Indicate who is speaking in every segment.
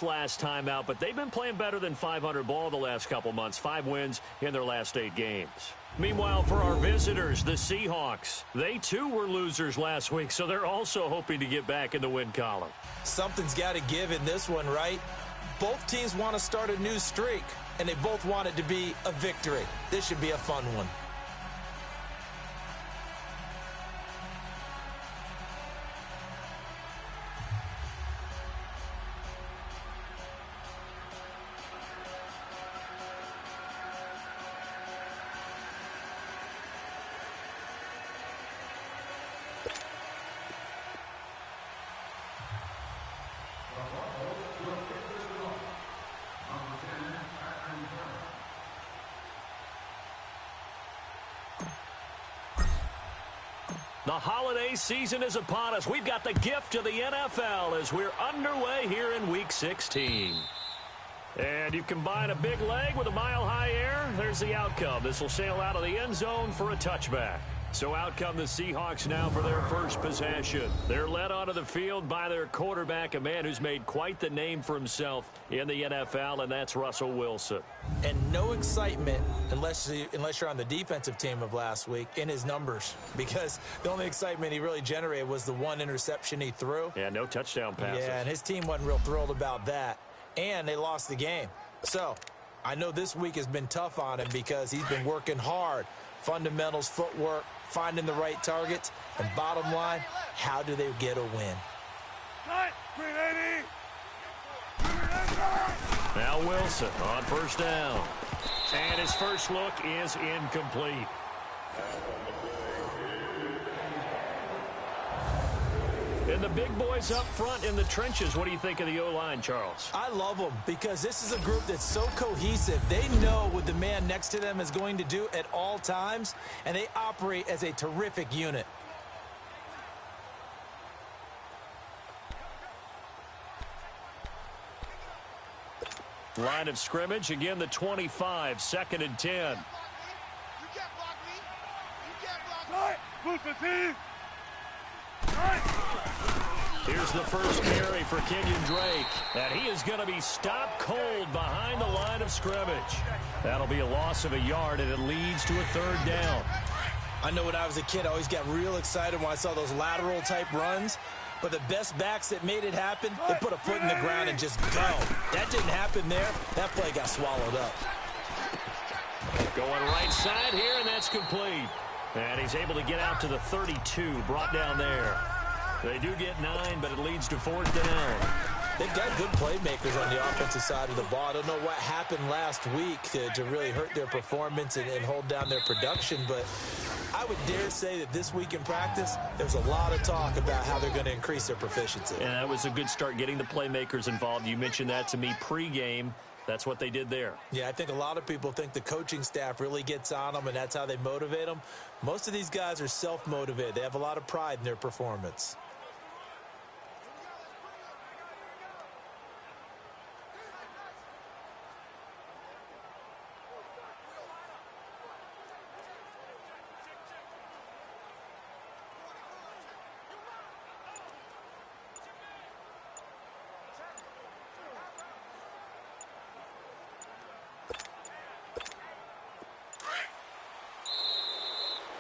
Speaker 1: loss last time out, but they've been playing better than 500 ball the last couple months. 5 wins in their last 8 games. Meanwhile, for our visitors, the Seahawks, they too were losers last week, so they're also hoping to get back in the win column.
Speaker 2: Something's got to give in this one, right? Both teams want to start a new streak, and they both want it to be a victory. This should be a fun one.
Speaker 1: The holiday season is upon us. We've got the gift of the NFL as we're underway here in Week 16. And you combine a big leg with a mile-high air, there's the outcome. This will sail out of the end zone for a touchback. So out come the Seahawks now for their first possession. They're led onto the field by their quarterback, a man who's made quite the name for himself in the NFL, and that's Russell Wilson.
Speaker 2: And no excitement, unless you're on the defensive team of last week, in his numbers. Because the only excitement he really generated was the one interception he threw.
Speaker 1: Yeah, no touchdown passes.
Speaker 2: Yeah, and his team wasn't real thrilled about that. And they lost the game. So I know this week has been tough on him because he's been working hard. Fundamentals, footwork, finding the right targets, and bottom line, how do they get a win?
Speaker 1: Now Wilson on first down. And his first look is incomplete. And the big boys up front in the trenches. What do you think of the O-line, Charles?
Speaker 2: I love them because this is a group that's so cohesive. They know what the man next to them is going to do at all times, and they operate as a terrific unit.
Speaker 1: Line of scrimmage, again the 25, 2nd and 10.
Speaker 3: You can't block me. You can't block me.
Speaker 1: Here's the first carry for Kenyon Drake. And he is going to be stopped cold behind the line of scrimmage. That'll be a loss of a yard, and it leads to a 3rd down.
Speaker 2: I know when I was a kid, I always got real excited when I saw those lateral-type runs. But the best backs that made it happen, they put a foot in the ground and just go. That didn't happen there. That play got swallowed up.
Speaker 1: Going right side here, and that's complete. And he's able to get out to the 32, brought down there. They do get 9, but it leads to 4th down.
Speaker 2: They've got good playmakers on the offensive side of the ball. I don't know what happened last week to really hurt their performance and hold down their production, but I would dare say that this week in practice, there's a lot of talk about how they're going to increase their proficiency.
Speaker 1: And that was a good start, getting the playmakers involved. You mentioned that to me pregame. That's what they did there.
Speaker 2: Yeah, I think a lot of people think the coaching staff really gets on them, and that's how they motivate them. Most of these guys are self-motivated. They have a lot of pride in their performance.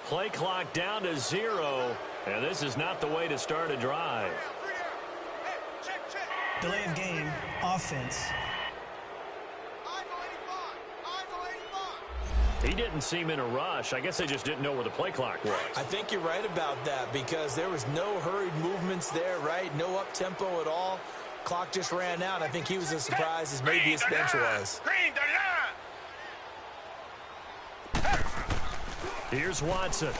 Speaker 1: Play clock down to 0, and this is not the way to start a drive.
Speaker 4: Delay of game, offense.
Speaker 1: He didn't seem in a rush. I guess they just didn't know where the play clock was.
Speaker 2: I think you're right about that because there was no hurried movements there, right? No up-tempo at all. Clock just ran out. I think he was as surprised as maybe his bench was.
Speaker 1: Here's Watson.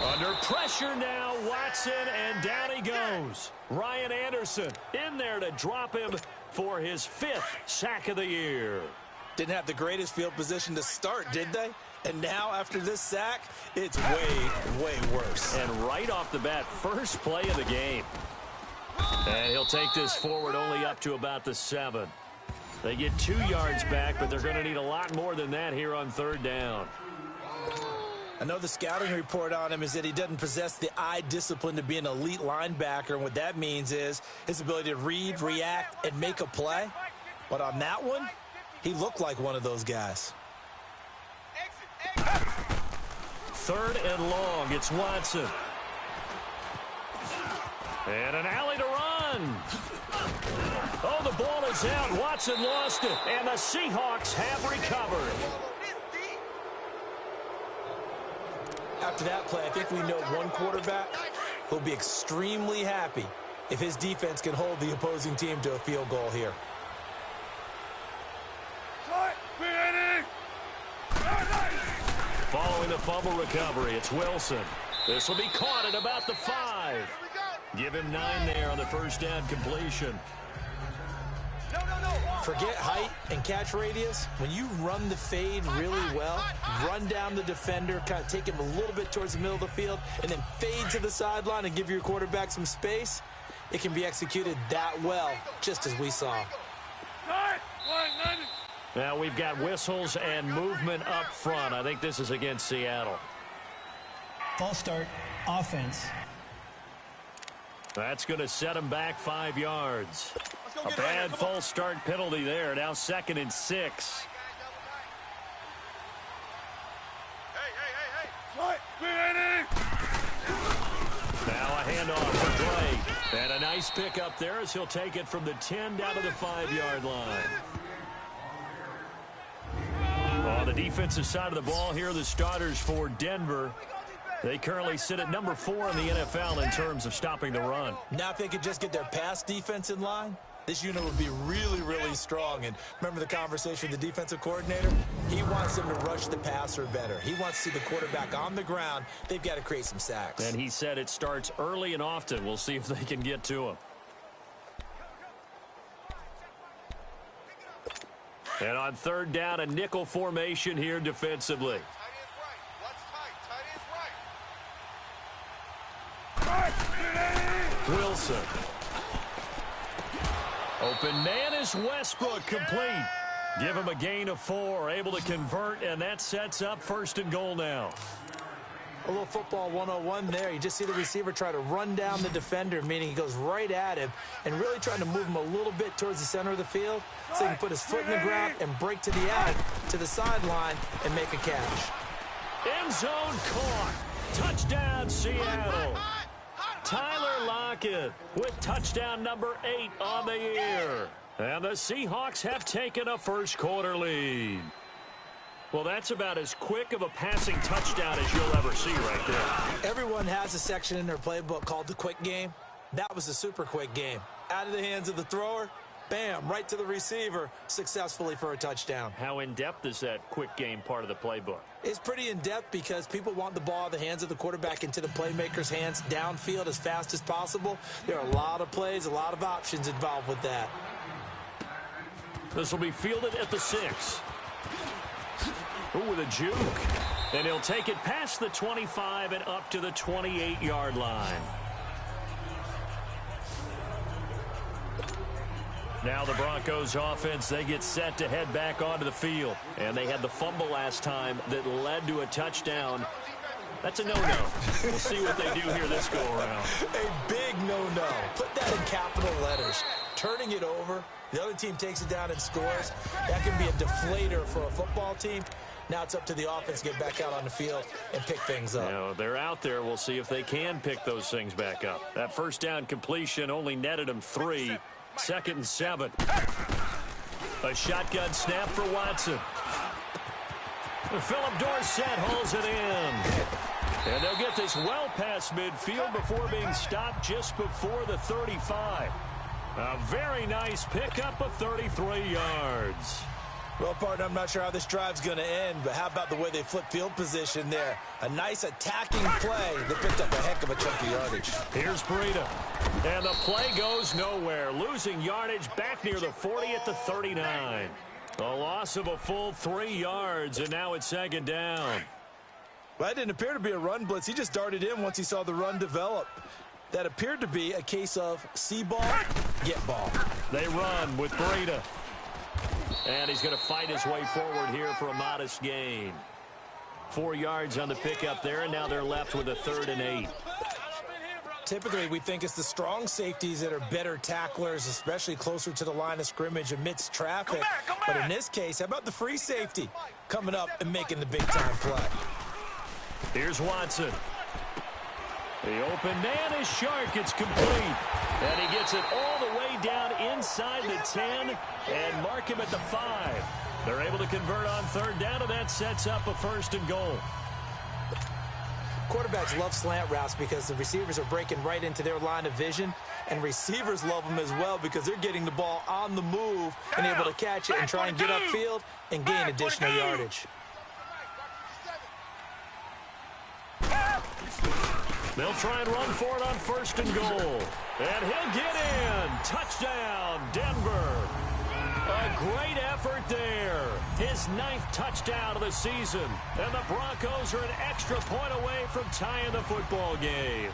Speaker 1: Under pressure now, Watson, and down he goes. Ryan Anderson in there to drop him for his 5th sack of the year.
Speaker 2: Didn't have the greatest field position to start, did they? And now, after this sack, it's way, way worse.
Speaker 1: And right off the bat, first play of the game. And he'll take this forward only up to about the 7. They get 2 yards back, but they're going to need a lot more than that here on 3rd down.
Speaker 2: I know the scouting report on him is that he doesn't possess the eye discipline to be an elite linebacker, and what that means is his ability to read, react, and make a play. But on that one, he looked like one of those guys.
Speaker 1: Third and long, it's Watson. And an alley to run. Oh, the ball is out. Watson lost it, and the Seahawks have recovered.
Speaker 2: After that play, I think we know one quarterback who'll be extremely happy if his defense can hold the opposing team to a field goal here.
Speaker 1: Following the fumble recovery, it's Wilson. This will be caught at about the 5. Give him 9 there on the first down completion.
Speaker 2: Forget height and catch radius. When you run the fade really well, run down the defender, kind of take him a little bit towards the middle of the field, and then fade to the sideline and give your quarterback some space, it can be executed that well, just as we saw.
Speaker 1: Now we've got whistles and movement up front. I think this is against Seattle.
Speaker 4: False start, offense.
Speaker 1: That's going to set him back 5 yards. A bad false start penalty there. Now 2nd and 6. Now a handoff for Drake. And a nice pickup there as he'll take it from the 10 down to the 5-yard line. On the defensive side of the ball, here are the starters for Denver. They currently sit at number 4 in the NFL in terms of stopping the run.
Speaker 2: Now if they could just get their pass defense in line, this unit would be really, really strong. And remember the conversation with the defensive coordinator? He wants them to rush the passer better. He wants to see the quarterback on the ground. They've got to create some sacks.
Speaker 1: And he said it starts early and often. We'll see if they can get to him. And on 3rd down, a nickel formation here defensively. Wilson. Open man is Westbrook, complete. Give him a gain of 4, able to convert, and that sets up 1st and goal now.
Speaker 2: A little football 101 there. You just see the receiver try to run down the defender, meaning he goes right at him and really trying to move him a little bit towards the center of the field so he can put his foot in the ground and break to the out, to the sideline, and make a catch.
Speaker 1: End zone caught. Touchdown, Seattle. Tyler Lockett with touchdown number 8 on the year. And the Seahawks have taken a first-quarter lead. Well, that's about as quick of a passing touchdown as you'll ever see right there.
Speaker 2: Everyone has a section in their playbook called the quick game. That was a super quick game. Out of the hands of the thrower, bam, right to the receiver, successfully for a touchdown.
Speaker 1: How in-depth is that quick game part of the playbook?
Speaker 2: It's pretty in-depth because people want the ball out of the hands of the quarterback into the playmaker's hands downfield as fast as possible. There are a lot of plays, a lot of options involved with that.
Speaker 1: This will be fielded at the 6. Ooh, with a juke. And he'll take it past the 25 and up to the 28-yard line. Now the Broncos offense, they get set to head back onto the field. And they had the fumble last time that led to a touchdown. That's a no-no. We'll see what they do here this go-around.
Speaker 2: A big no-no. Put that in capital letters. Turning it over, the other team takes it down and scores. That can be a deflator for a football team. Now it's up to the offense to get back out on the field and pick things up.
Speaker 1: You know, they're out there. We'll see if they can pick those things back up. That first down completion only netted them 3. 2nd and 7. A shotgun snap for Watson. Philip Dorsett holds it in. And they'll get this well past midfield before being stopped just before the 35. A very nice pickup of 33 yards.
Speaker 2: Well, partner, I'm not sure how this drive's going to end, but how about the way they flip field position there? A nice attacking play that picked up a heck of a chunk of yardage.
Speaker 1: Here's Breida. And the play goes nowhere. Losing yardage back near the 40 at the 39. A loss of a full 3 yards, and now it's 2nd down.
Speaker 2: Well, that didn't appear to be a run blitz. He just darted in once he saw the run develop. That appeared to be a case of see ball, get ball.
Speaker 1: They run with Breida. And he's going to fight his way forward here for a modest gain. 4 yards on the pickup there, and now they're left with a 3rd and 8.
Speaker 2: Typically, we think it's the strong safeties that are better tacklers, especially closer to the line of scrimmage amidst traffic. But in this case, how about the free safety coming up and making the big-time play?
Speaker 1: Here's Watson. The open man is Shark. It's complete. And he gets it all the way down inside the 10 and mark him at the 5. They're able to convert on 3rd down, and that sets up a 1st and goal.
Speaker 2: Quarterbacks love slant routes because the receivers are breaking right into their line of vision, and receivers love them as well because they're getting the ball on the move and able to catch it and try and get upfield and gain additional yardage.
Speaker 1: They'll try and run for it on 1st and goal. And he'll get in. Touchdown, Denver. A great effort there. His 9th touchdown of the season. And the Broncos are an extra point away from tying the football game.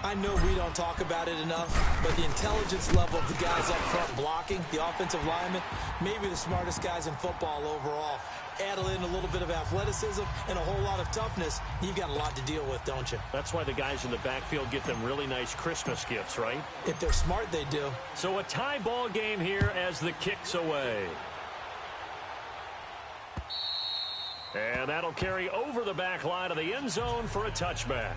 Speaker 2: I know we don't talk about it enough, but the intelligence level of the guys up front blocking, the offensive linemen, maybe the smartest guys in football overall. Add in a little bit of athleticism and a whole lot of toughness, you've got a lot to deal with, don't you?
Speaker 1: That's why the guys in the backfield get them really nice Christmas gifts, right?
Speaker 2: If they're smart, they do.
Speaker 1: So a tie ball game here as the kick's away. And that'll carry over the back line of the end zone for a touchback.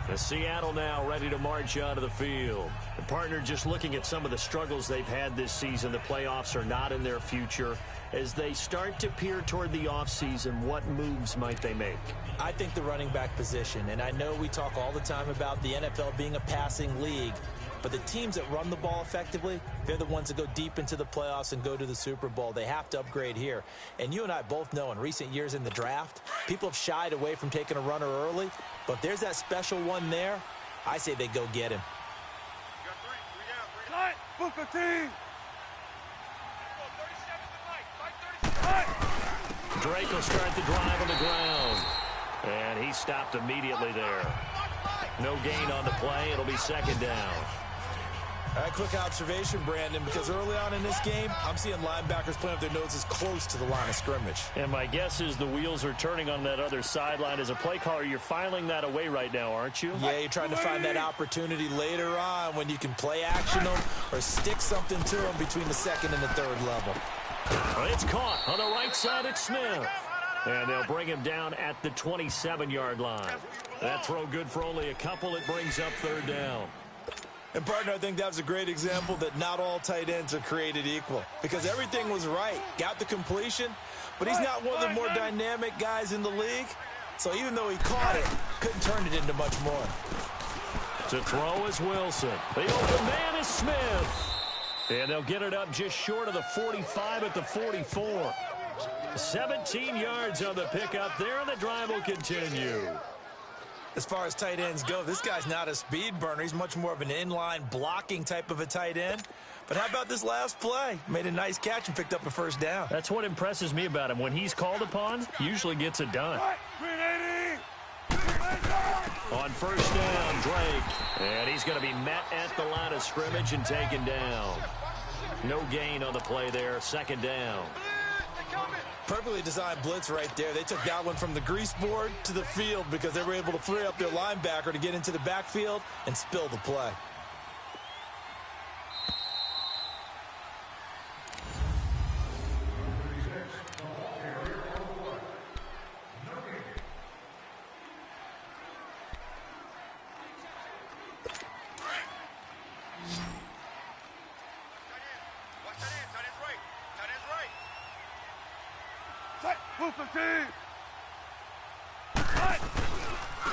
Speaker 1: The Seattle now ready to march out of the field. The partner just looking at some of the struggles they've had this season. The playoffs are not in their future. As they start to peer toward the offseason, what moves might they make?
Speaker 2: I think the running back position, and I know we talk all the time about the NFL being a passing league, but the teams that run the ball effectively, they're the ones that go deep into the playoffs and go to the Super Bowl. They have to upgrade here. And you and I both know in recent years in the draft, people have shied away from taking a runner early, but if there's that special one there, I say they go get him.
Speaker 1: Drake will start the drive on the ground. And he stopped immediately there. No gain on the play. It'll be 2nd down.
Speaker 2: All right, quick observation, Brandon, because early on in this game, I'm seeing linebackers playing with their noses close to the line of scrimmage.
Speaker 1: And my guess is the wheels are turning on that other sideline. As a play caller, you're filing that away right now, aren't you?
Speaker 2: Yeah, you're trying to find that opportunity later on when you can play action them or stick something to them between the 2nd and the 3rd level.
Speaker 1: Well, it's caught on the right side at Smith. And they'll bring him down at the 27-yard line. That throw good for only a couple. It brings up 3rd down.
Speaker 2: And, partner, I think that was a great example that not all tight ends are created equal because everything was right. Got the completion, but he's not one of the more dynamic guys in the league. So even though he caught it, couldn't turn it into much more.
Speaker 1: To throw is Wilson. The open man is Smith. And they'll get it up just short of the 45 at the 44. 17 yards on the pickup there, and the drive will continue.
Speaker 2: As far as tight ends go, this guy's not a speed burner. He's much more of an inline blocking type of a tight end. But how about this last play? Made a nice catch and picked up a 1st down.
Speaker 1: That's what impresses me about him. When he's called upon, usually gets it done. On 1st down, Drake. And he's going to be met at the line of scrimmage and taken down. No gain on the play there. 2nd down.
Speaker 2: Perfectly designed blitz right there. They took that one from the grease board to the field because they were able to free up their linebacker to get into the backfield and spill the play.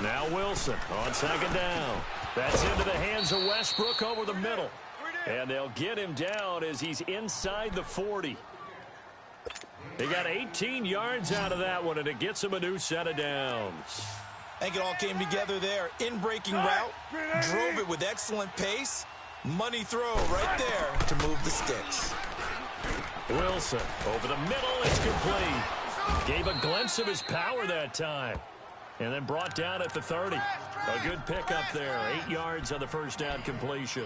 Speaker 1: Now Wilson on 2nd down. That's into the hands of Westbrook over the middle. And they'll get him down as he's inside the 40. They got 18 yards out of that one, and it gets him a new set of downs.
Speaker 2: I think it all came together there. In-breaking route, drove it with excellent pace. Money throw right there to move the sticks.
Speaker 1: Wilson over the middle. It's complete. Gave a glimpse of his power that time. And then brought down at the 30. A good pickup there. 8 yards on the 1st down completion.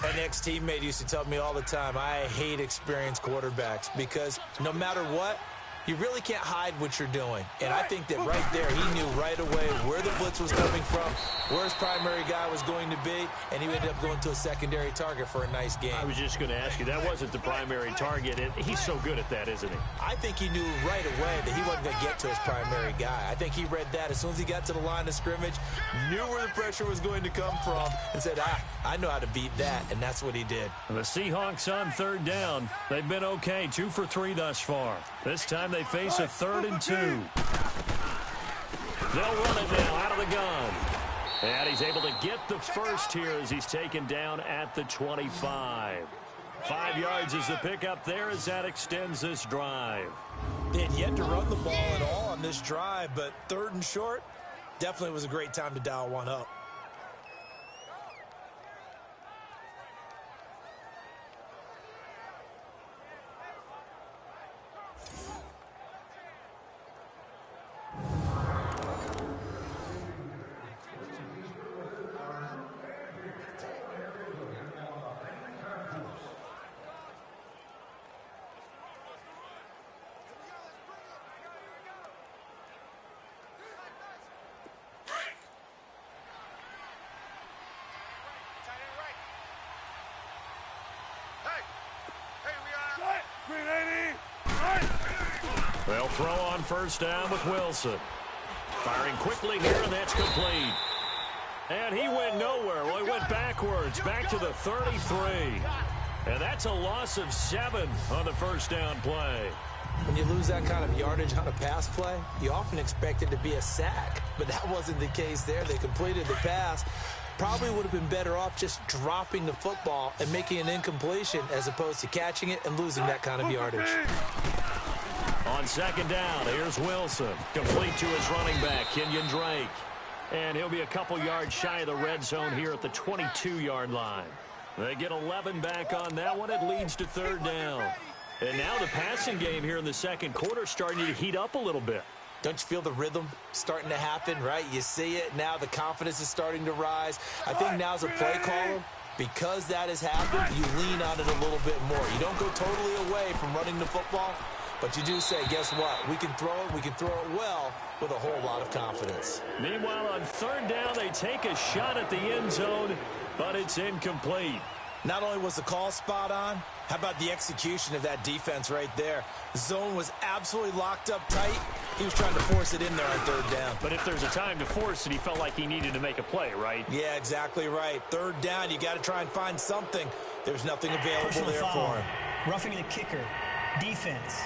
Speaker 2: An ex-teammate used to tell me all the time, I hate experienced quarterbacks because no matter what, you really can't hide what you're doing. And I think that right there, he knew right away where the blitz was coming from, where his primary guy was going to be, and he ended up going to a secondary target for a nice game.
Speaker 1: I was just going to ask you, that wasn't the primary target. He's so good at that, isn't he? I
Speaker 2: think he knew right away that he wasn't going to get to his primary guy. I think he read that as soon as he got to the line of scrimmage, knew where the pressure was going to come from, and said, I know how to beat that, and that's what he did.
Speaker 1: The Seahawks on third down. They've been okay, 2 for 3 thus far. This time they face a 3rd and 2. They'll run it now out of the gun. And he's able to get the first here as he's taken down at the 25. 5 yards is the pickup there as that extends this drive.
Speaker 2: They had yet to run the ball at all on this drive, but 3rd and short definitely was a great time to dial one up.
Speaker 1: They'll throw on first down with Wilson. Firing quickly here, and that's complete. And he went nowhere. Well, he went backwards, back to the 33. And that's a loss of 7 on the first down play.
Speaker 2: When you lose that kind of yardage on a pass play, you often expect it to be a sack. But that wasn't the case there. They completed the pass. Probably would have been better off just dropping the football and making an incompletion as opposed to catching it and losing that kind of yardage.
Speaker 1: On second down, here's Wilson. Complete to his running back, Kenyon Drake. And he'll be a couple yards shy of the red zone here at the 22-yard line. They get 11 back on that one. It leads to 3rd down. And now the passing game here in the second quarter starting to heat up a little bit.
Speaker 2: Don't you feel the rhythm starting to happen, right? You see it now. The confidence is starting to rise. I think now's a play caller. Because that has happened, you lean on it a little bit more. You don't go totally away from running the football, but you do say, guess what? We can throw it well with a whole lot of confidence.
Speaker 1: Meanwhile, on 3rd down, they take a shot at the end zone, but it's incomplete.
Speaker 2: Not only was the call spot on, how about the execution of that defense right there? The zone was absolutely locked up tight. He was trying to force it in there on 3rd down.
Speaker 1: But if there's a time to force it, he felt like he needed to make a play, right?
Speaker 2: Yeah, exactly right. 3rd down, you got to try and find something. There's nothing available there for him.
Speaker 4: Roughing the kicker. Defense.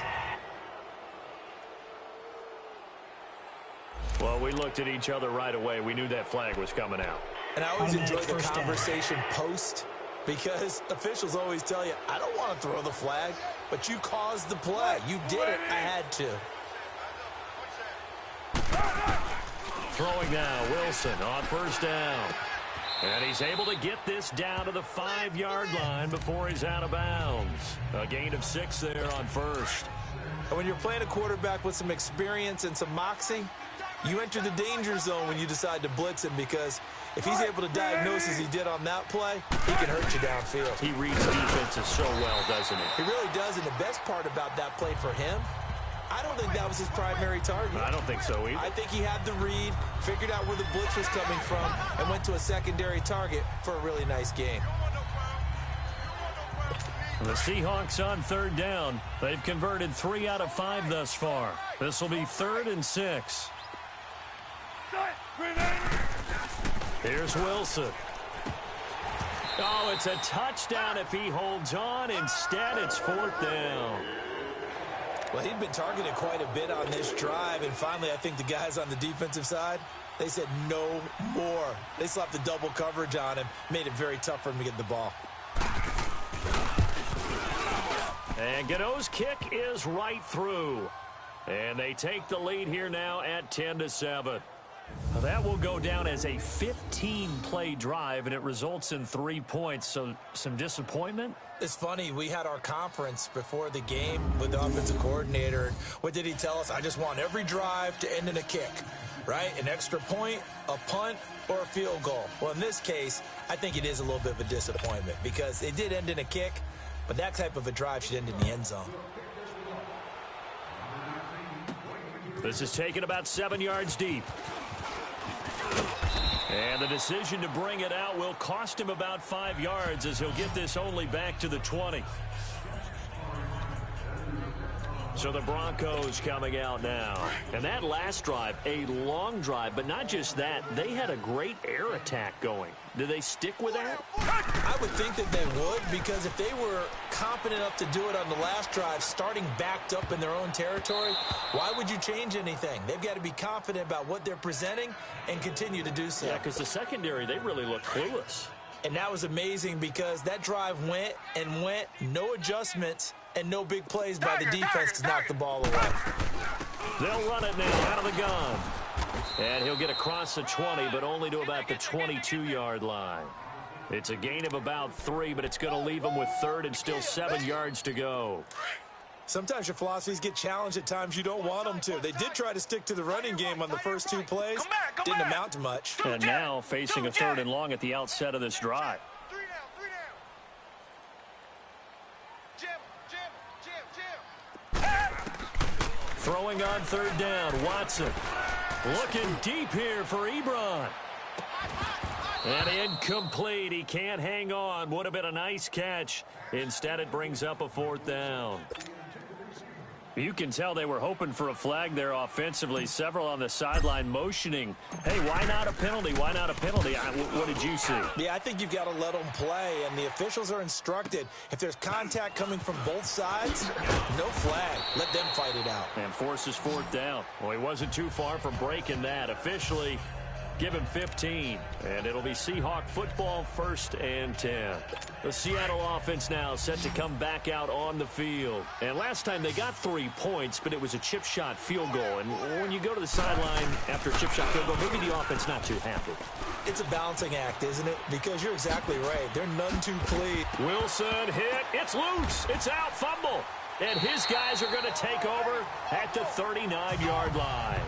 Speaker 1: Well, we looked at each other right away. We knew that flag was coming out.
Speaker 2: And I always enjoy the conversation post, because officials always tell you, I don't want to throw the flag, but you caused the play. You did it. I had to.
Speaker 1: Throwing now, Wilson on first down. And he's able to get this down to the 5-yard line before he's out of bounds. A gain of 6 there on first.
Speaker 2: And when you're playing a quarterback with some experience and some moxie, you enter the danger zone when you decide to blitz him, because if he's able to diagnose as he did on that play, he can hurt you downfield.
Speaker 1: He reads defenses so well, doesn't he?
Speaker 2: He really does, and the best part about that play for him, I don't think that was his primary target.
Speaker 1: I don't think so either.
Speaker 2: I think he had the read, figured out where the blitz was coming from, and went to a secondary target for a really nice game.
Speaker 1: The Seahawks on 3rd down. They've converted 3 out of 5 thus far. This will be 3rd and 6. Here's Wilson. Oh, it's a touchdown if he holds on. Instead, it's 4th down.
Speaker 2: Well, he'd been targeted quite a bit on this drive, and finally I think the guys on the defensive side, they said no more. They slapped the double coverage on him, made it very tough for him to get the ball.
Speaker 1: And Godot's kick is right through. And they take the lead here now at 10-7. That will go down as a 15-play drive, and it results in 3 points. So some disappointment?
Speaker 2: It's funny. We had our conference before the game with the offensive coordinator. And what did he tell us? I just want every drive to end in a kick, right? An extra point, a punt, or a field goal. Well, in this case, I think it is a little bit of a disappointment because it did end in a kick, but that type of a drive should end in the end zone.
Speaker 1: This is taken about 7 yards deep. And the decision to bring it out will cost him about 5 yards as he'll get this only back to the 20. So the Broncos coming out now. And that last drive, a long drive, but not just that. They had a great air attack going. Do they stick with that?
Speaker 2: I would think that they would, because if they were confident enough to do it on the last drive, starting backed up in their own territory, why would you change anything? They've got to be confident about what they're presenting and continue to do so.
Speaker 1: Yeah, because the secondary, they really looked clueless.
Speaker 2: And that was amazing because that drive went and went, no adjustments, and no big plays by the defense to knock the ball away.
Speaker 1: They'll run it now out of the gun. And he'll get across the 20, but only to about the 22-yard line. It's a gain of about 3, but it's going to leave him with 3rd and still 7 yards to go.
Speaker 2: Sometimes your philosophies get challenged at times you don't want them to. They did try to stick to the running game on the first 2 plays. Didn't amount to much.
Speaker 1: And now facing a 3rd and long at the outset of this drive.
Speaker 3: 3 down. Jim.
Speaker 1: Throwing on 3rd down, Watson. Looking deep here for Ebron. And incomplete. He can't hang on. Would have been a nice catch. Instead, it brings up a 4th down. You can tell they were hoping for a flag there offensively. Several on the sideline motioning. Hey, why not a penalty? Why not a penalty? What did you see?
Speaker 2: Yeah, I think you've got to let them play, and the officials are instructed. If there's contact coming from both sides, no flag. Let them fight it out.
Speaker 1: And forces 4th down. Well, he wasn't too far from breaking that. Officially, give him 15. And it'll be Seahawk football, 1st and 10. The Seattle offense now set to come back out on the field. And last time they got 3 points, but it was a chip shot field goal. And when you go to the sideline after a chip shot field goal, maybe the offense not too happy.
Speaker 2: It's a balancing act, isn't it? Because you're exactly right. They're none too pleased.
Speaker 1: Wilson hit. It's loose. It's out. Fumble. And his guys are going to take over at the 39-yard line.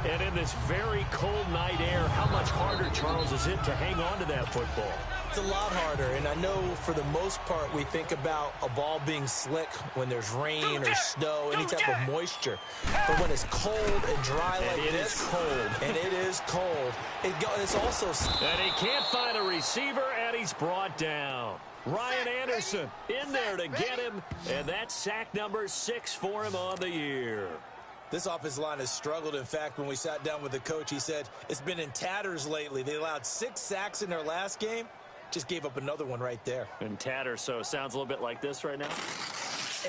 Speaker 1: And in this very cold night air, how much harder, Charles, is it to hang on to that football?
Speaker 2: It's a lot harder, and I know for the most part we think about a ball being slick when there's rain or snow, any type of moisture. But when it's cold and dry like this, and it is cold, it's also...
Speaker 1: And he can't find a receiver, and he's brought down. Ryan Anderson in there to get him, and that's sack number 6 for him on the year.
Speaker 2: This offensive line has struggled. In fact, when we sat down with the coach, he said it's been in tatters lately. They allowed 6 sacks in their last game. Just gave up another one right there.
Speaker 1: In tatters, so it sounds a little bit like this right now?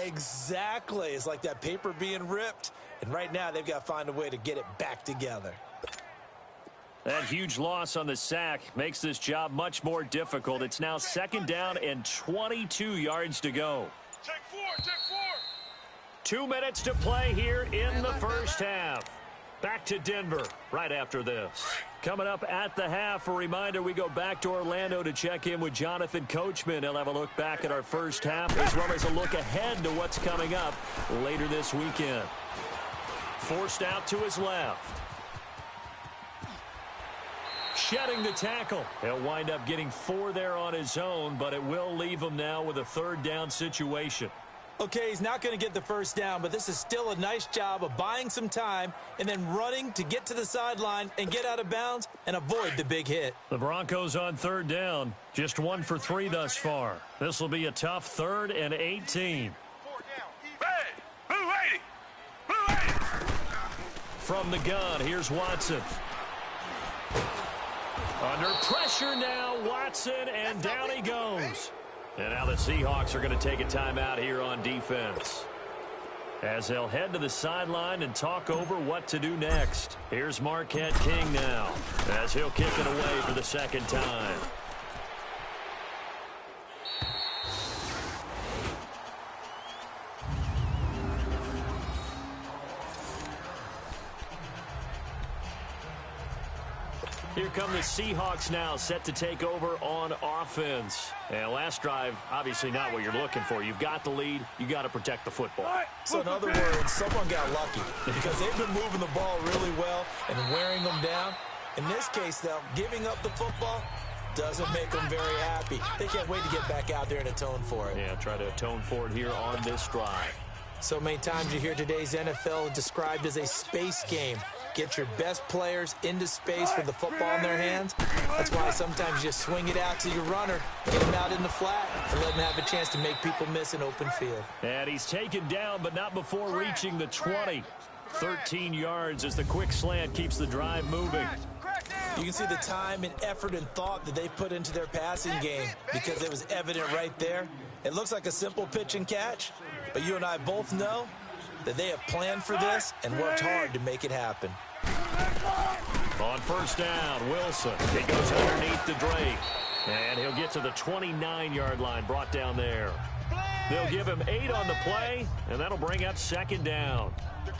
Speaker 2: Exactly. It's like that paper being ripped. And right now, they've got to find a way to get it back together.
Speaker 1: That huge loss on the sack makes this job much more difficult. It's now 2nd down and 22 yards to go.
Speaker 3: Take 4.
Speaker 1: 2 minutes to play here in the first half. Back to Denver right after this. Coming up at the half, a reminder, we go back to Orlando to check in with Jonathan Coachman. He'll have a look back at our first half as well as a look ahead to what's coming up later this weekend. Forced out to his left. Shedding the tackle. He'll wind up getting 4 there on his own, but it will leave him now with a 3rd down situation.
Speaker 2: Okay, he's not going to get the first down, but this is still a nice job of buying some time and then running to get to the sideline and get out of bounds and avoid the big hit.
Speaker 1: The Broncos on 3rd down. Just 1 for 3 thus far. This will be a tough 3rd and 18.
Speaker 3: 4 down. Hey,
Speaker 1: From the gun, here's Watson. Under pressure now, Watson, and down he goes. And now the Seahawks are going to take a timeout here on defense, as they'll head to the sideline and talk over what to do next. Here's Marquette King now, as he'll kick it away for the 2nd time. Here come the Seahawks now, set to take over on offense. And last drive, obviously not what you're looking for. You've got the lead. You got to protect the football.
Speaker 2: So in other words, someone got lucky because they've been moving the ball really well and wearing them down. In this case, though, giving up the football doesn't make them very happy. They can't wait to get back out there and atone for it.
Speaker 1: Yeah, try to atone for it here on this drive.
Speaker 2: So many times you hear today's NFL described as a space game. Get your best players into space with the football in their hands. That's why sometimes you just swing it out to your runner, get him out in the flat, and let him have a chance to make people miss an open field.
Speaker 1: And he's taken down, but not before reaching the 20. 13 yards as the quick slant keeps the drive moving.
Speaker 2: You can see the time and effort and thought that they put into their passing game because it was evident right there. It looks like a simple pitch and catch, but you and I both know that they have planned for this and worked hard to make it happen.
Speaker 1: On first down, Wilson. He goes underneath to Drake. And he'll get to the 29-yard line, brought down there. They'll give him 8 on the play, and that'll bring up second down.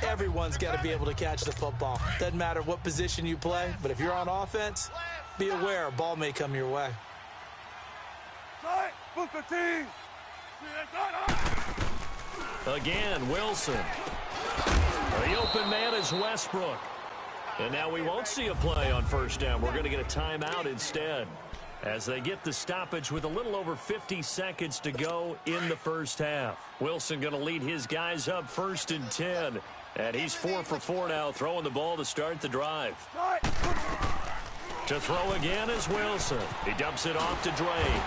Speaker 2: Everyone's got to be able to catch the football. Doesn't matter what position you play, but if you're on offense, be aware a ball may come your way.
Speaker 1: Again, Wilson. The open man is Westbrook. And now we won't see a play on first down. We're going to get a timeout instead as they get the stoppage with a little over 50 seconds to go in the first half. Wilson going to lead his guys up 1st and 10. And he's 4 for 4 now, throwing the ball to start the drive. To throw again is Wilson. He dumps it off to Drake.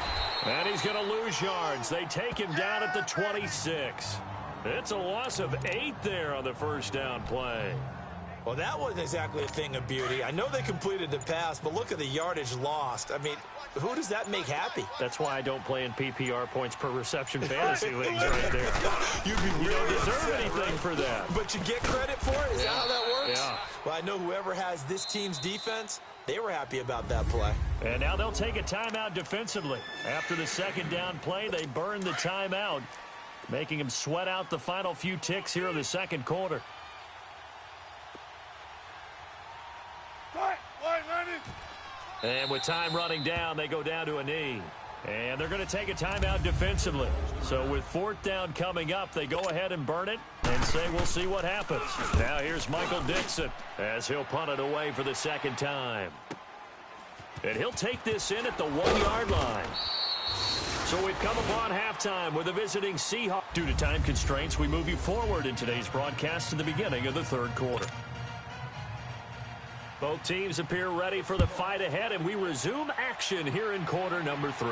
Speaker 1: And he's going to lose yards. They take him down at the 26. It's a loss of 8 there on the first down play.
Speaker 2: Well, that wasn't exactly a thing of beauty. I know they completed the pass, but look at the yardage lost. I mean, who does that make happy?
Speaker 1: That's why I don't play in PPR points per reception fantasy leagues right there. You don't deserve anything for that.
Speaker 2: But you get credit for it? Is that how that works?
Speaker 1: Yeah.
Speaker 2: Well, I know whoever has this team's defense, they were happy about that play.
Speaker 1: And now they'll take a timeout defensively. After the second down play, they burn the timeout, making them sweat out the final few ticks here in the second quarter. And with time running down, they go down to a knee. And they're going to take a timeout defensively. So with 4th down coming up, they go ahead and burn it and say we'll see what happens. Now here's Michael Dixon as he'll punt it away for the second time. And he'll take this in at the 1-yard line. So we've come upon halftime with a visiting Seahawks. Due to time constraints, we move you forward in today's broadcast to the beginning of the third quarter. Both teams appear ready for the fight ahead, and we resume action here in quarter number 3.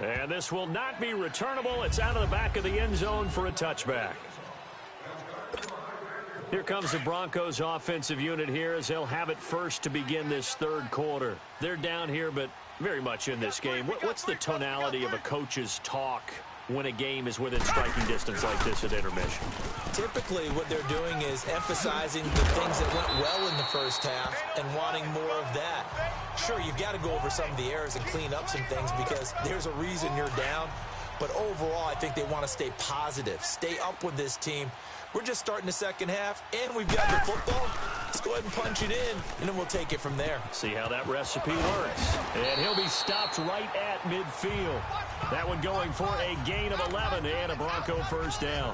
Speaker 1: And this will not be returnable. It's out of the back of the end zone for a touchback. Here comes the Broncos offensive unit here as they'll have it first to begin this third quarter. They're down here, but very much in this game. What's the tonality of a coach's talk when a game is within striking distance like this at intermission?
Speaker 2: Typically, what they're doing is emphasizing the things that went well in the first half and wanting more of that. Sure, you've got to go over some of the errors and clean up some things because there's a reason you're down. But overall, I think they want to stay positive, stay up with this team. We're just starting the second half, and we've got the football. Let's go ahead and punch it in, and then we'll take it from there.
Speaker 1: See how that recipe works. And he'll be stopped right at midfield. That one going for a gain of 11 and a Bronco first down.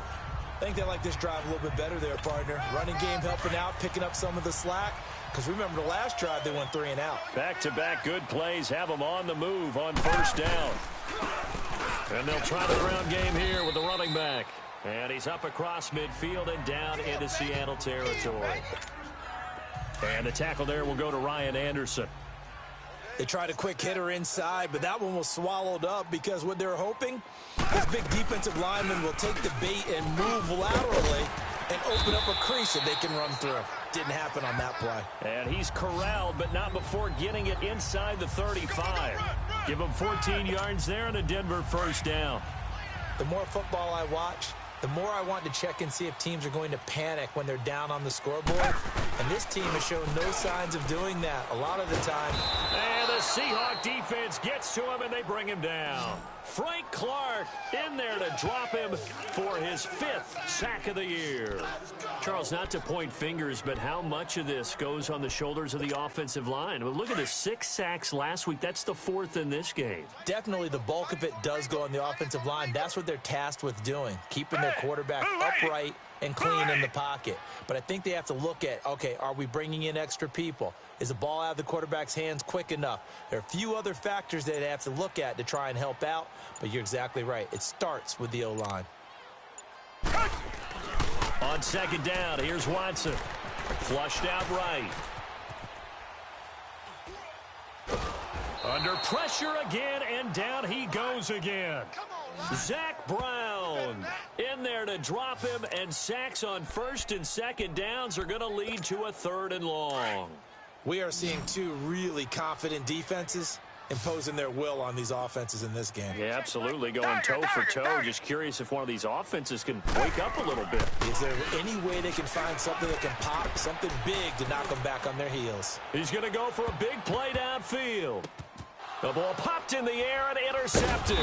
Speaker 2: I think they like this drive a little bit better there, partner. Running game helping out, picking up some of the slack. Because remember the last drive, they went 3 and out.
Speaker 1: Back-to-back good plays have them on the move on first down. And they'll try the ground game here with the running back. And he's up across midfield and down into Seattle territory. And the tackle there will go to Ryan Anderson.
Speaker 2: They tried a quick hitter inside, but that one was swallowed up because what they're hoping, this big defensive lineman will take the bait and move laterally and open up a crease that they can run through. Didn't happen on that play.
Speaker 1: And he's corralled, but not before getting it inside the 35. Give him 14 yards there and a Denver first down.
Speaker 2: The more football I watch, the more I want to check and see if teams are going to panic when they're down on the scoreboard. And this team has shown no signs of doing that a lot of the time.
Speaker 1: And the Seahawk defense gets to him, and they bring him down. Frank Clark in there to drop him for his 5th sack of the year. Charles, not to point fingers, but how much of this goes on the shoulders of the offensive line? Well, look at the 6 sacks last week. That's the 4th in this game.
Speaker 2: Definitely the bulk of it does go on the offensive line. That's what they're tasked with doing, keeping their quarterback upright and clean in the pocket. But I think they have to look at, okay, are we bringing in extra people? Is the ball out of the quarterback's hands quick enough? There are a few other factors that they have to look at to try and help out, but you're exactly right. It starts with the O-line.
Speaker 1: On second down, here's Watson. Flushed out right. Under pressure again, and down he goes again. Zach Brown in there to drop him, and sacks on first and second downs are going to lead to a 3rd and long.
Speaker 2: We are seeing two really confident defenses imposing their will on these offenses in this game.
Speaker 1: Yeah, absolutely, going toe for toe. Just curious if one of these offenses can wake up a little bit.
Speaker 2: Is there any way they can find something that can pop, something big to knock them back on their heels?
Speaker 1: He's going to go for a big play downfield. The ball popped in the air and intercepted.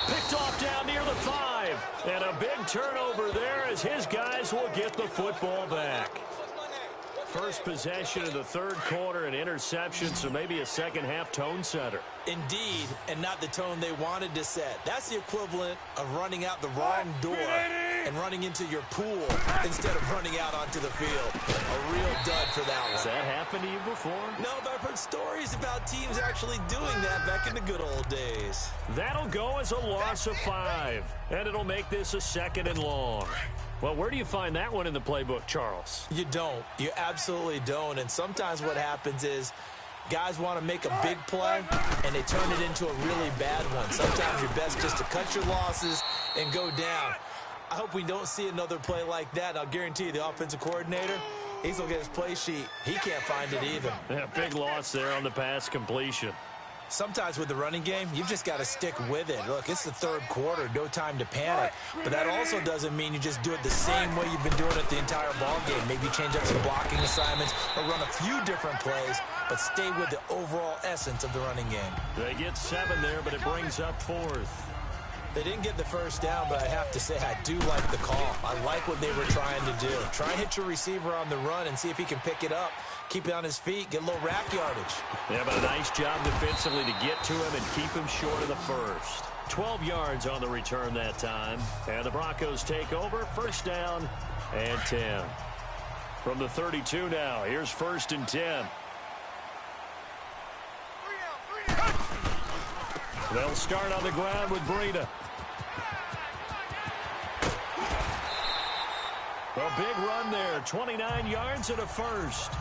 Speaker 1: Picked off down near the 5. And a big turnover there as his guys will get the football back. First possession of the 3rd quarter, an interception, so maybe a second-half tone setter.
Speaker 2: Indeed, and not the tone they wanted to set. That's the equivalent of running out the wrong door and running into your pool instead of running out onto the field. A real dud for that one.
Speaker 1: Has that happened to you before?
Speaker 2: No, but I've heard stories about teams actually doing that back in the good old days.
Speaker 1: That'll go as a loss of 5, and it'll make this a 2nd and long. Well, where do you find that one in the playbook, Charles?
Speaker 2: You don't. You absolutely don't. And sometimes what happens is guys want to make a big play, and they turn it into a really bad one. Sometimes you're best just to cut your losses and go down. I hope we don't see another play like that. I'll guarantee you the offensive coordinator, he's looking at his play sheet. He can't find it either.
Speaker 1: Yeah, big loss there on the pass completion.
Speaker 2: Sometimes with the running game, you've just got to stick with it. Look, it's the 3rd quarter, no time to panic. But that also doesn't mean you just do it the same way you've been doing it the entire ball game. Maybe change up some blocking assignments or run a few different plays, but stay with the overall essence of the running game.
Speaker 1: They get 7 there, but it brings up 4th.
Speaker 2: They didn't get the first down, but I have to say I do like the call. I like what they were trying to do. Try and hit your receiver on the run and see if he can pick it up. Keep it on his feet, get a little rack yardage.
Speaker 1: Yeah, but a nice job defensively to get to him and keep him short of the first. 12 yards on the return that time. And the Broncos take over, 1st down and 10. From the 32 now, here's 1st and 10. They'll start on the ground with Breida. A big run there, 29 yards and a 1st.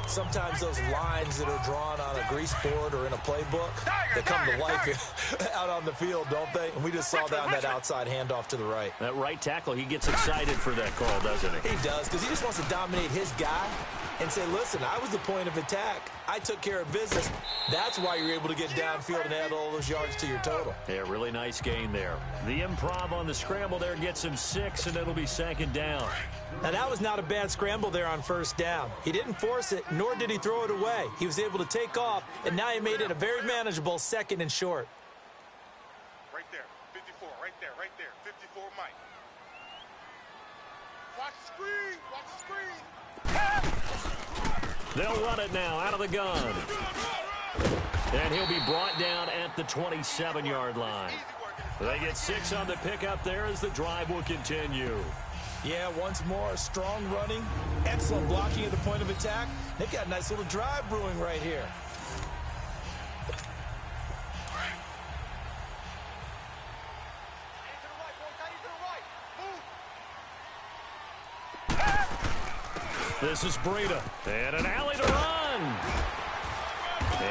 Speaker 2: Sometimes those lines that are drawn on a grease board or in a playbook, they come to life out on the field, don't they? And we just saw that on that outside handoff to the right.
Speaker 1: That right tackle, he gets excited for that call, doesn't he?
Speaker 2: He does, because he just wants to dominate his guy and say, listen, I was the point of attack. I took care of business. That's why you're able to get downfield and add all those yards to your total.
Speaker 1: Yeah, really nice gain there. The improv on the scramble there gets him 6, and it'll be 2nd down.
Speaker 2: Now, that was not a bad scramble there on 1st down. He didn't force it, nor did he throw it away. He was able to take off, and now he made it a very manageable 2nd and short.
Speaker 3: Right there, 54, right there, 54, Mike. Watch the screen, watch the screen.
Speaker 1: They'll run it now out of the gun. And he'll be brought down at the 27-yard line. They get 6 on the pickup there as the drive will continue.
Speaker 2: Yeah, once more, strong running, excellent blocking at the point of attack. They've got a nice little drive brewing right here.
Speaker 1: This is Breida, and an alley to run.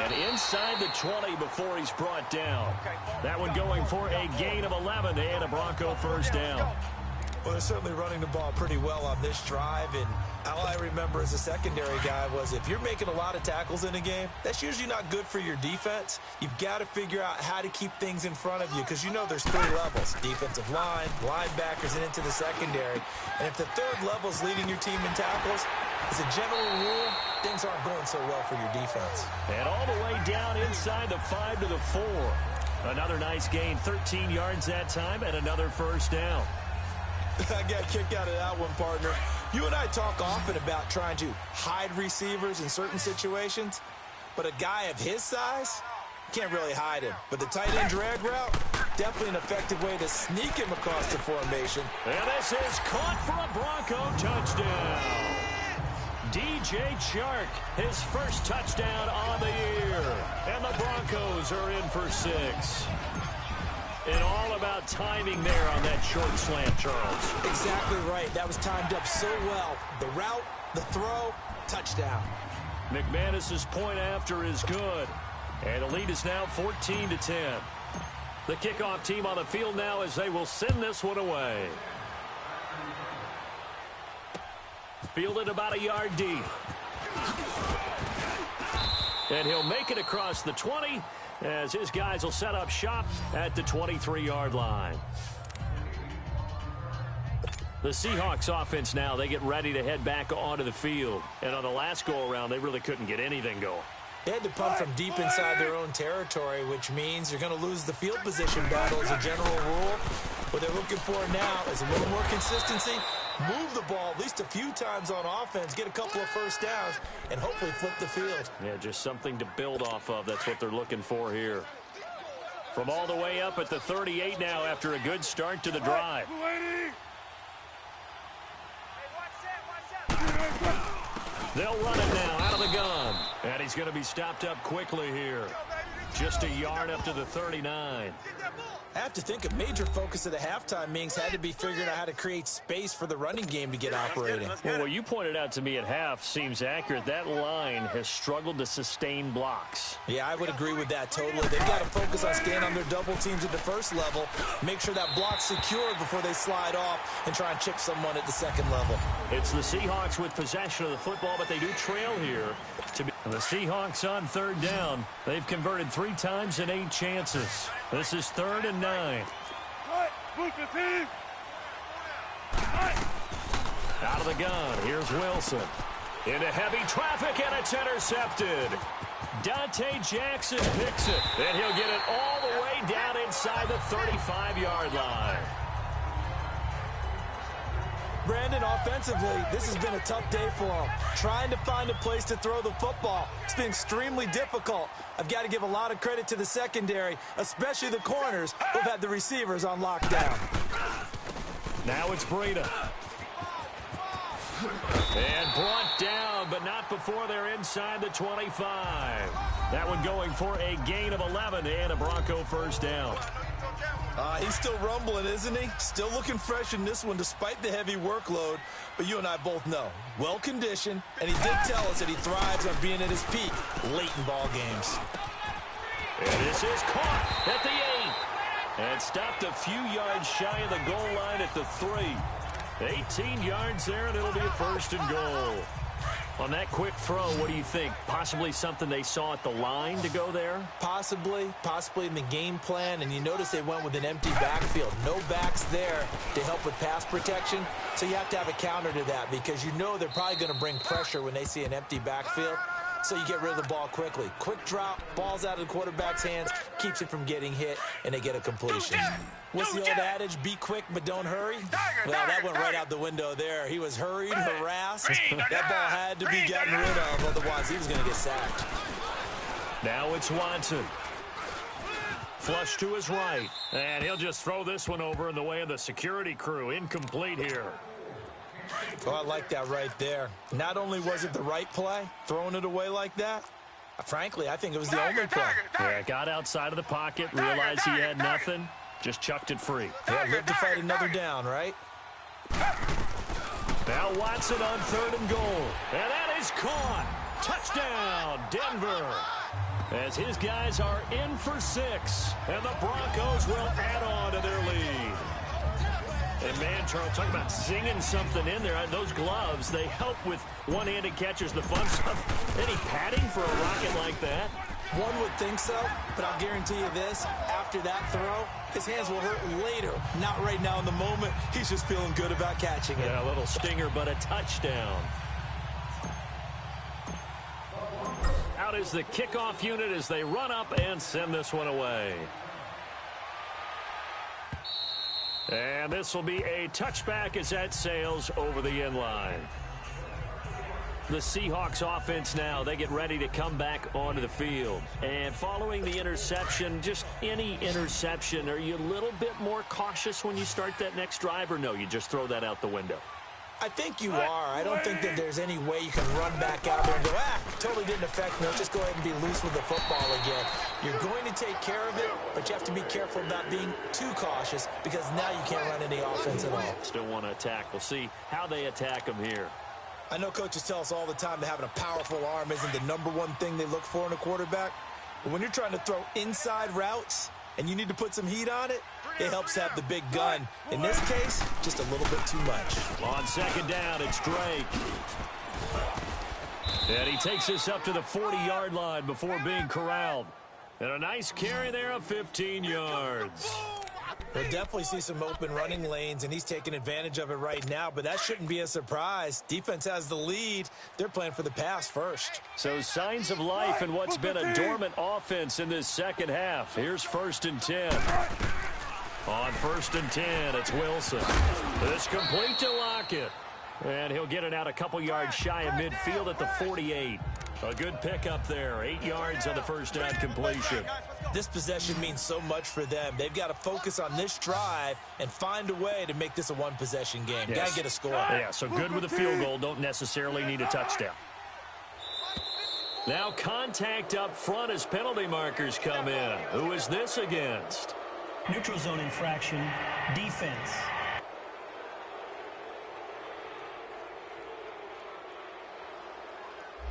Speaker 1: And inside the 20 before he's brought down. That one going for a gain of 11 and a Bronco 1st down.
Speaker 2: Well, they're certainly running the ball pretty well on this drive, and all I remember as a secondary guy was if you're making a lot of tackles in a game, that's usually not good for your defense. You've got to figure out how to keep things in front of you because you know there's 3 levels, defensive line, linebackers, and into the secondary. And if the 3rd level is leading your team in tackles, as a general rule, things aren't going so well for your defense.
Speaker 1: And all the way down inside the 5 to the 4. Another nice gain, 13 yards that time, and another 1st down.
Speaker 2: I got a kick out of that one, partner. You and I talk often about trying to hide receivers in certain situations, but a guy of his size can't really hide him. But the tight end drag route, definitely an effective way to sneak him across the formation.
Speaker 1: And this is caught for a Bronco touchdown. DJ Chark, his first touchdown on the year. And the Broncos are in for 6. And all about timing there on that short slant, Charles.
Speaker 2: Exactly right. That was timed up so well. The route, the throw, touchdown.
Speaker 1: McManus's point after is good. And the lead is now 14-10. The kickoff team on the field now as they will send this one away. Fielded about a yard deep. And he'll make it across the 20 as his guys will set up shop at the 23-yard line. The Seahawks offense now, they get ready to head back onto the field. And on the last go-around, they really couldn't get anything going.
Speaker 2: They had to punt from deep inside their own territory, which means you're going to lose the field position battle as a general rule. What they're looking for now is a little more consistency, move the ball at least a few times on offense, get a couple of first downs, and hopefully flip the field.
Speaker 1: Yeah, just something to build off of. That's what they're looking for here. From all the way up at the 38 now after a good start to the drive. They'll run it now out of the gun. And he's going to be stopped up quickly here. Just a yard up to the 39.
Speaker 2: I have to think a major focus of the halftime meetings had to be figuring out how to create space for the running game to get operating.
Speaker 1: Well, what you pointed out to me at half seems accurate. That line has struggled to sustain blocks.
Speaker 2: Yeah, I would agree with that totally. They've got to focus on staying on their double teams at the first level, make sure that block's secured before they slide off and try and chip someone at the second level.
Speaker 1: It's the Seahawks with possession of the football, but they do trail here. The Seahawks on third down. They've converted 3 times in 8 chances. This is 3rd and 9. Out of the gun. Here's Wilson. Into heavy traffic, and it's intercepted. Jackson picks it, and he'll get it all the way down inside the 35-yard line.
Speaker 2: Brandon, offensively, this has been a tough day for him. Trying to find a place to throw the football. It's been extremely difficult. I've got to give a lot of credit to the secondary, especially the corners who've had the receivers on lockdown.
Speaker 1: Now it's Breida. And brought down, but not before they're inside the 25. That one going for a gain of 11 and a Bronco first down.
Speaker 2: He's still rumbling, isn't he? Still looking fresh in this one despite the heavy workload. But you and I both know, well-conditioned, and he did tell us that he thrives on being at his peak late in ball games.
Speaker 1: And this is caught at the 8. And stopped a few yards shy of the goal line at the 3. 18 yards there, and it'll be a 1st and goal. On that quick throw, what do you think? Possibly something they saw at the line to go there?
Speaker 2: Possibly in the game plan. And you notice they went with an empty backfield. No backs there to help with pass protection. So you have to have a counter to that because you know they're probably going to bring pressure when they see an empty backfield. So you get rid of the ball quickly. Quick drop, ball's out of the quarterback's hands, keeps it from getting hit, and they get a completion. What's the old adage? Be quick, but don't hurry? Well, that went right out the window there. He was hurried, harassed. That ball had to be gotten rid of, otherwise he was going to get sacked.
Speaker 1: Now it's Watson. Flush to his right. And he'll just throw this one over in the way of the security crew. Incomplete here.
Speaker 2: Oh, I like that right there. Not only was it the right play, throwing it away like that, frankly, I think it was the only play.
Speaker 1: Yeah, got outside of the pocket, realized he had nothing, just chucked it free.
Speaker 2: Yeah, live to fight another down, right?
Speaker 1: Now Watson on 3rd and goal. And that is caught. Touchdown, Denver. As his guys are in for 6. And the Broncos will add on to their lead. And, man, Charles, talk about zinging something in there. Those gloves, they help with one-handed catches, the fun stuff. Any padding for a rocket like that?
Speaker 2: One would think so, but I'll guarantee you this. After that throw, his hands will hurt later. Not right now in the moment. He's just feeling good about catching it.
Speaker 1: Yeah, a little stinger, but a touchdown. Out is the kickoff unit as they run up and send this one away. And this will be a touchback as that sails over the end line. The Seahawks offense now, they get ready to come back onto the field. And following the interception, just any interception, are you a little bit more cautious when you start that next drive, or no, you just throw that out the window?
Speaker 2: I think you are. I don't think that there's any way you can run back out there and go, totally didn't affect me. Let's just go ahead and be loose with the football again. You're going to take care of it, but you have to be careful about being too cautious because now you can't run any offense at all.
Speaker 1: Still want to attack. We'll see how they attack them here.
Speaker 2: I know coaches tell us all the time that having a powerful arm isn't the #1 thing they look for in a quarterback. But when you're trying to throw inside routes and you need to put some heat on it, it helps to have the big gun. In this case, just a little bit too much.
Speaker 1: On second down, it's Drake. And he takes this up to the 40-yard line before being corralled. And a nice carry there of 15 yards.
Speaker 2: We'll definitely see some open running lanes, and he's taking advantage of it right now, but that shouldn't be a surprise. Defense has the lead. They're playing for the pass first.
Speaker 1: So signs of life in what's been a dormant offense in this second half. Here's 1st and 10. On 1st and 10, it's Wilson. This complete to Lockett. And he'll get it out a couple yards shy of midfield at the 48. A good pickup there. 8 yards on the first down completion.
Speaker 2: This possession means so much for them. They've got to focus on this drive and find a way to make this a one-possession game.
Speaker 1: Yes.
Speaker 2: Got to get a score.
Speaker 1: Yeah, so good with a field goal. Don't necessarily need a touchdown. Now contact up front as penalty markers come in. Who is this against?
Speaker 4: Neutral zone infraction, defense.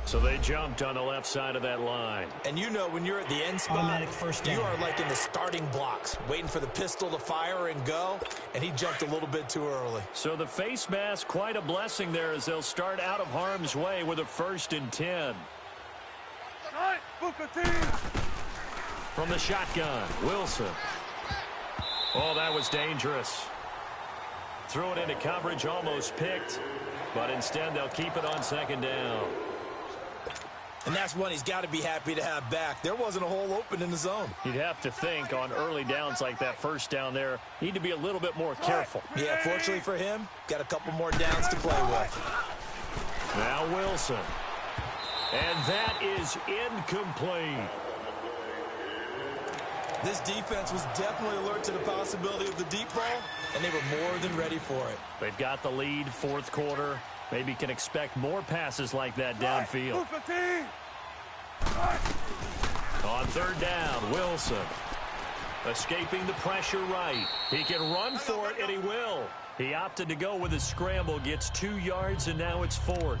Speaker 1: So they jumped on the left side of that line.
Speaker 2: And you know when you're at the end spot,
Speaker 4: Automatic first down.
Speaker 2: You are like in the starting blocks, waiting for the pistol to fire and go, and he jumped a little bit too early.
Speaker 1: So the face mask, quite a blessing there as they'll start out of harm's way with a 1st and 10. From the shotgun, Wilson. Oh, that was dangerous. Threw it into coverage, almost picked, but instead they'll keep it on 2nd down.
Speaker 2: And that's one he's got to be happy to have back. There wasn't a hole open in the zone.
Speaker 1: You'd have to think on early downs like that 1st down there, need to be a little bit more careful.
Speaker 2: Yeah, fortunately for him, got a couple more downs to play with.
Speaker 1: Now Wilson. And that is incomplete.
Speaker 2: This defense was definitely alert to the possibility of the deep ball, and they were more than ready for it.
Speaker 1: They've got the lead, 4th quarter. Maybe can expect more passes like that downfield. On 3rd down, Wilson. Escaping the pressure right. He can run for it, and he will. He opted to go with a scramble, gets 2 yards, and now it's 4th.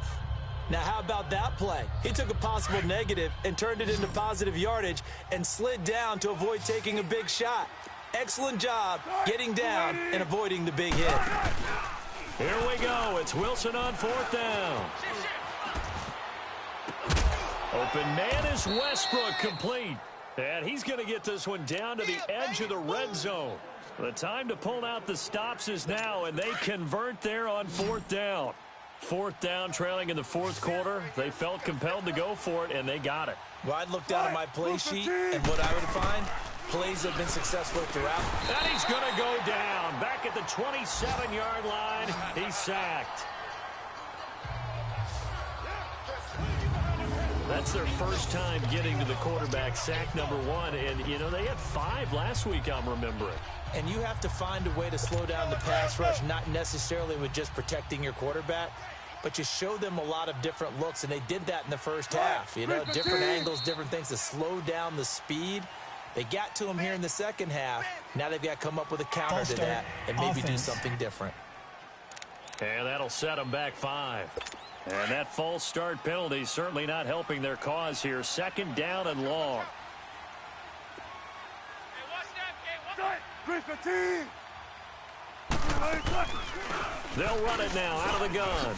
Speaker 2: Now, how about that play? He took a possible negative and turned it into positive yardage and slid down to avoid taking a big shot. Excellent job getting down and avoiding the big hit.
Speaker 1: Here we go. It's Wilson on 4th down. Open man is Westbrook, complete. And he's going to get this one down to the edge of the red zone. The time to pull out the stops is now, and they convert there on 4th down. 4th down, trailing in the 4th quarter. They felt compelled to go for it, and they got it.
Speaker 2: Well, I'd look down at my play sheet, and what I would find, plays have been successful throughout.
Speaker 1: And he's going to go down. Back at the 27-yard line, he's sacked. That's their first time getting to the quarterback, sack number 1. And, you know, they had 5 last week, I'm remembering.
Speaker 2: And you have to find a way to slow down the pass rush, not necessarily with just protecting your quarterback, but you show them a lot of different looks, and they did that in the first half. You know, different angles, different things to slow down the speed. They got to him here in the second half. Now they've got to come up with a counter to that and maybe do something different.
Speaker 1: And that'll set them back 5. And that false start penalty certainly not helping their cause here. 2nd down and long. They'll run it now out of the gun.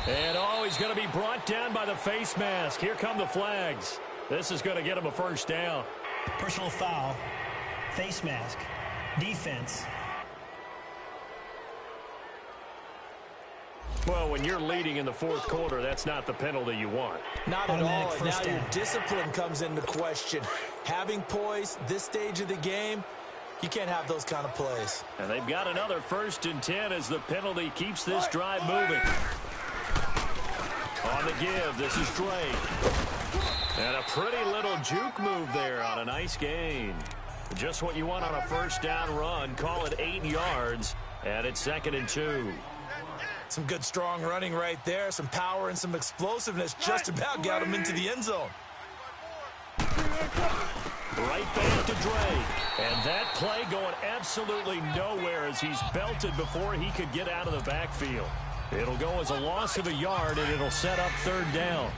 Speaker 1: And he's going to be brought down by the face mask. Here come the flags. This is going to get him a 1st down.
Speaker 4: Personal foul, face mask, defense.
Speaker 1: Well, when you're leading in the 4th quarter, that's not the penalty you want.
Speaker 2: Not at all. And now your discipline comes into question. Having poise this stage of the game, you can't have those kind of plays.
Speaker 1: And they've got another 1st and 10 as the penalty keeps this drive moving. On the give, this is Drake. And a pretty little juke move there on a nice gain. Just what you want on a 1st down run. Call it 8 yards, and it's 2nd and 2.
Speaker 2: Some good, strong running right there. Some power and some explosiveness. Just about got him into the end zone.
Speaker 1: Right back to Drake. And that play going absolutely nowhere as he's belted before he could get out of the backfield. It'll go as a loss of a yard, and it'll set up third down.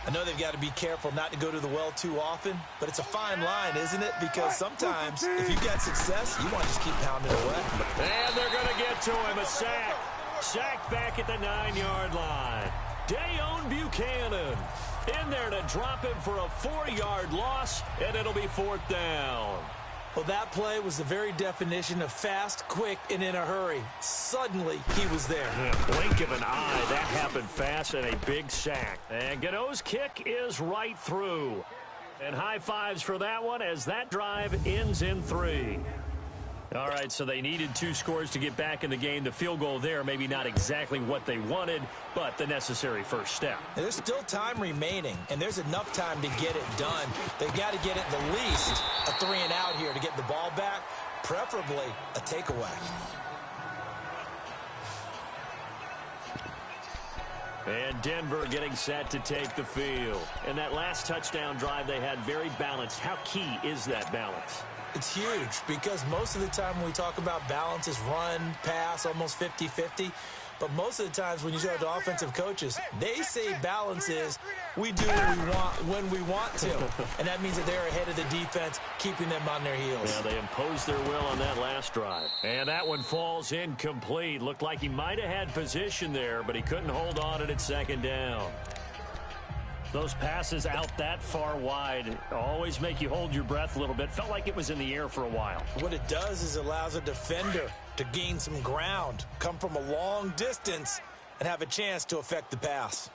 Speaker 2: I know they've got to be careful not to go to the well too often, but it's a fine line, isn't it? Because sometimes, if you've got success, you want to just keep pounding away.
Speaker 1: And they're going to get to him. A sack. Sack back at the 9-yard line. Dayon Buchanan in there to drop him for a 4-yard loss, and it'll be fourth down.
Speaker 2: Well, that play was the very definition of fast, quick, and in a hurry. Suddenly, he was there.
Speaker 1: Yeah, blink of an eye. That happened fast and a big sack. And Gano's kick is right through. And high fives for that one as that drive ends in 3. All right, so they needed 2 scores to get back in the game. The field goal there, maybe not exactly what they wanted, but the necessary first step.
Speaker 2: There's still time remaining, and there's enough time to get it done. They've got to get it the least a 3-and-out here to get the ball back, preferably a takeaway.
Speaker 1: And Denver getting set to take the field. And that last touchdown drive they had very balanced. How key is that balance?
Speaker 2: It's huge because most of the time when we talk about balance is run, pass, almost 50-50. But most of the times when you talk to offensive coaches, they say balance is we do what we want when we want to. And that means that they're ahead of the defense, keeping them on their heels.
Speaker 1: Yeah, they imposed their will on that last drive. And that one falls incomplete. Looked like he might have had position there, but he couldn't hold on at second down. Those passes out that far wide always make you hold your breath a little bit. Felt like it was in the air for a while.
Speaker 2: What it does is it allows a defender to gain some ground, come from a long distance, and have a chance to affect the pass.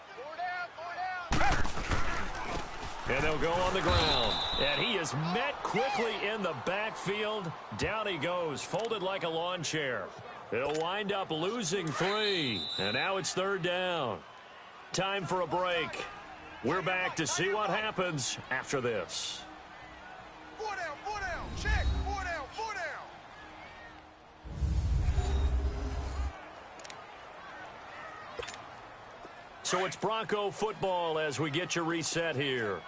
Speaker 1: And they'll go on the ground. And he is met quickly in the backfield. Down he goes, folded like a lawn chair. He'll wind up losing 3. And now it's third down. Time for a break. We're back to see what happens after this.
Speaker 3: 4 down, check, 4 down.
Speaker 1: So it's Bronco football as we get you reset here.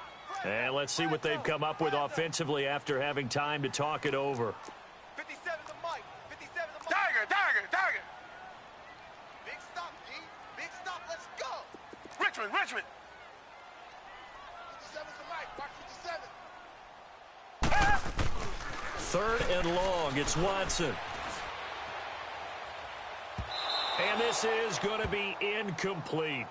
Speaker 1: And let's see what they've come up with offensively after having time to talk it over.
Speaker 3: 57 the mic, 57 the mic. Tiger. Big stop, D. Big stop, let's go. Richmond. 57 the mic, watch 57.
Speaker 1: Third and long, it's Watson. And this is going to be incomplete.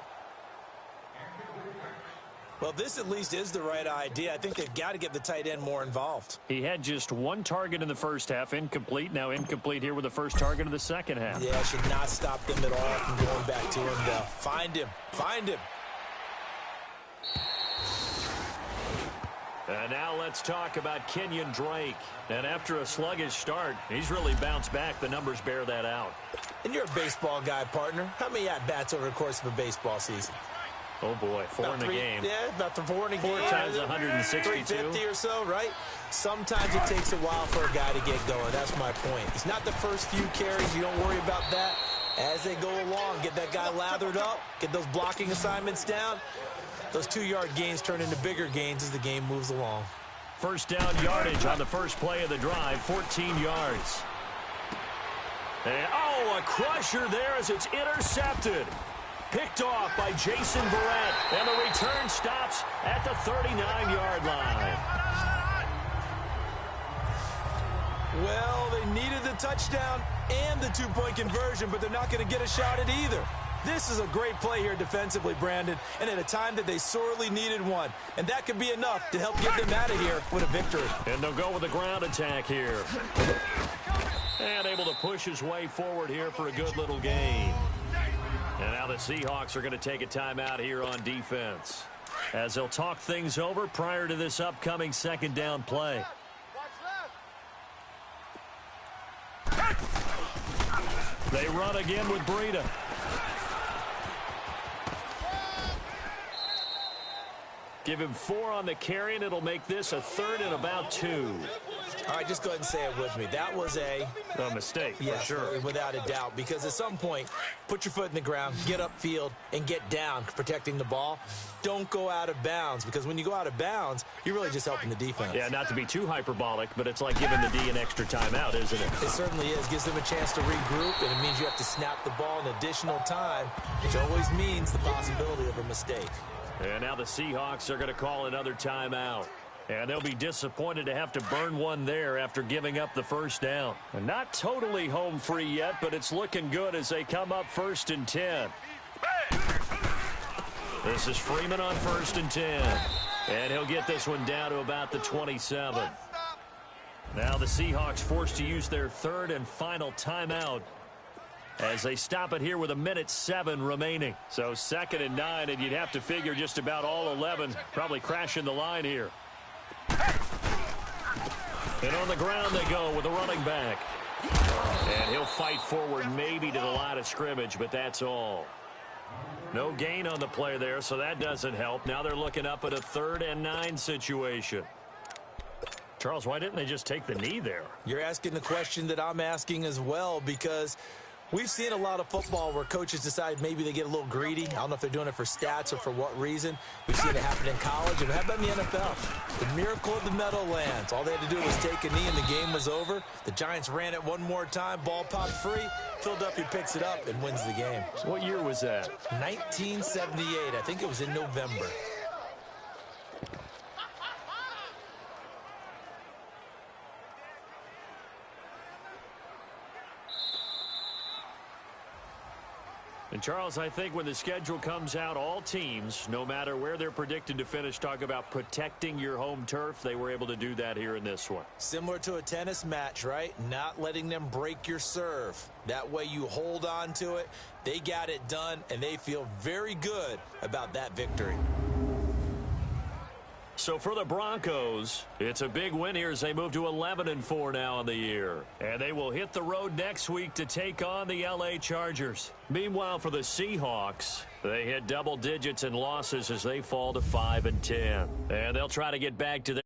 Speaker 2: Well, this at least is the right idea. I think they've got to get the tight end more involved.
Speaker 1: He had just 1 target in the first half, incomplete. Now incomplete here with the first target of the second half.
Speaker 2: Yeah, should not stop them at all from going back to him, though. Find him.
Speaker 1: And now let's talk about Kenyon Drake. And after a sluggish start, he's really bounced back. The numbers bear that out.
Speaker 2: And you're a baseball guy, partner. How many at-bats over the course of a baseball season?
Speaker 1: Oh, boy, 4 in a game.
Speaker 2: Yeah, about 4 in a game.
Speaker 1: 4 times 162.
Speaker 2: 350 or so, right? Sometimes it takes a while for a guy to get going. That's my point. It's not the first few carries. You don't worry about that. As they go along, get that guy lathered up, get those blocking assignments down. Those 2-yard gains turn into bigger gains as the game moves along.
Speaker 1: First down yardage on the first play of the drive, 14 yards. And, a crusher there as it's intercepted. Picked off by Jason Verrett, and the return stops at the 39-yard line.
Speaker 2: Well, they needed the touchdown and the 2-point conversion, but they're not going to get a shot at either. This is a great play here defensively, Brandon, and at a time that they sorely needed one. And that could be enough to help get them out of here with a victory.
Speaker 1: And they'll go with a ground attack here. And able to push his way forward here for a good little gain. And now the Seahawks are going to take a timeout here on defense, as they'll talk things over prior to this upcoming second down play. They run again with Breida. Give him 4 on the carry, and it'll make this a 3rd and about 2.
Speaker 2: All right, just go ahead and say it with me. That was a
Speaker 1: mistake,
Speaker 2: yes,
Speaker 1: for sure.
Speaker 2: Without a doubt, because at some point, put your foot in the ground, get upfield, and get down protecting the ball. Don't go out of bounds, because when you go out of bounds, you're really just helping the defense.
Speaker 1: Yeah, not to be too hyperbolic, but it's like giving the D an extra timeout, isn't it?
Speaker 2: It certainly is. Gives them a chance to regroup, and it means you have to snap the ball an additional time, which always means the possibility of a mistake.
Speaker 1: And now the Seahawks are going to call another timeout. And they'll be disappointed to have to burn one there after giving up the first down. And not totally home free yet, but it's looking good as they come up 1st and 10. This is Freeman on 1st and 10. And he'll get this one down to about the 27. Now the Seahawks forced to use their 3rd and final timeout as they stop it here with 1:07 remaining. So 2nd and 9, and you'd have to figure just about all 11 probably crashing the line here. And on the ground they go with the running back. And he'll fight forward maybe to the line of scrimmage, but that's all. No gain on the play there, so that doesn't help. Now they're looking up at a 3rd and 9 situation. Charles, why didn't they just take the knee there?
Speaker 2: You're asking the question that I'm asking as well, because we've seen a lot of football where coaches decide maybe they get a little greedy. I don't know if they're doing it for stats or for what reason. We've seen it happen in college, and how about in the NFL? The miracle of the Meadowlands. All they had to do was take a knee, and the game was over. The Giants ran it one more time. Ball popped free. Philadelphia picks it up and wins the game.
Speaker 1: What year was that?
Speaker 2: 1978. I think it was in November.
Speaker 1: And, Charles, I think when the schedule comes out, all teams, no matter where they're predicted to finish, talk about protecting your home turf. They were able to do that here in this one.
Speaker 2: Similar to a tennis match, right? Not letting them break your serve. That way you hold on to it. They got it done, and they feel very good about that victory.
Speaker 1: So for the Broncos, it's a big win here as they move to 11-4 now in the year. And they will hit the road next week to take on the LA Chargers. Meanwhile, for the Seahawks, they hit double digits in losses as they fall to 5-10. And they'll try to get back to the